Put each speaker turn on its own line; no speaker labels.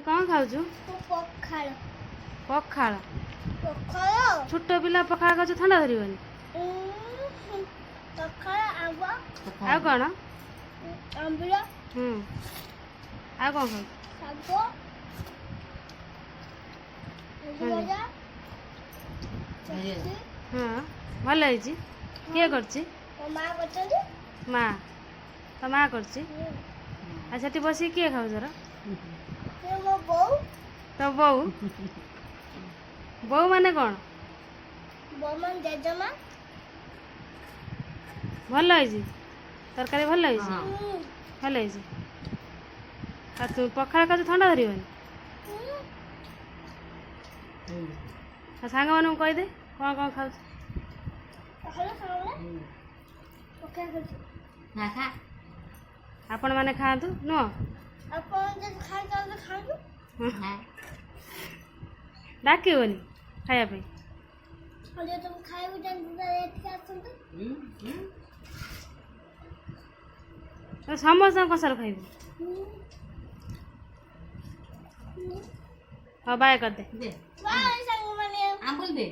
ये कौन खाऊछु
पखाल
पखाल
पखाल
छोट पिला पखाल खाऊछु ठंडा धरिबनी
पखाल आंब
आ कौन
आंबला
आ कौन खाऊ
ଶାଗ ଭଜା ଚଟଣି
हाँ भल ହେଇଛି କିଏ କରିଛି
ମୋ ମା କରିଛନ୍ତି
ମା ତ ମା କରିଛି ଆଉ ସେଠି ବସିକି କିଏ ଖାଉ ଧର
ସେ ମୋ ବୋଉ
ତ ବୋଉ ବୋଉ ମାନେ କ'ଣ
ବୋଉମାନ ଜେଜେମା
ଭଲ ହେଇଛି ତରକାରୀ ଭଲ ହେଇଛି ଭଲ ହେଇଛି ଆଉ ତୁ ପଖାଳ ଖାଉଛୁ ଥଣ୍ଡା ଧରିବନି ଆଉ ସାଙ୍ଗମାନଙ୍କୁ କହିଦେ କ'ଣ କ'ଣ ଖାଉଛୁ
ପଖାଳ ଖାଉନା ପଖାଳ ଖାଉଛି
ଆପଣମାନେ ଖାଆନ୍ତୁ ନୁହଁ
ଆପଣ ଯଦି ଖାଇଥାନ୍ତେ ଖାଆନ୍ତୁ
ଡାକିବନି ଖାଇବା ପାଇଁ
ଆଉ ଯଦି ତମେ ଖାଇବାକୁ ଚାହୁଁଛ ତାହେଲେ ଏଠିକି ଆସନ୍ତୁ
ସମସ୍ତଙ୍କ କଂସାରୁ ଖାଇବୁ ହଉ ବାଏ କରିଦେ
ବାଏ ସାଙ୍ଗମାନେ
ଆମ୍ବୁଲ ଦେ।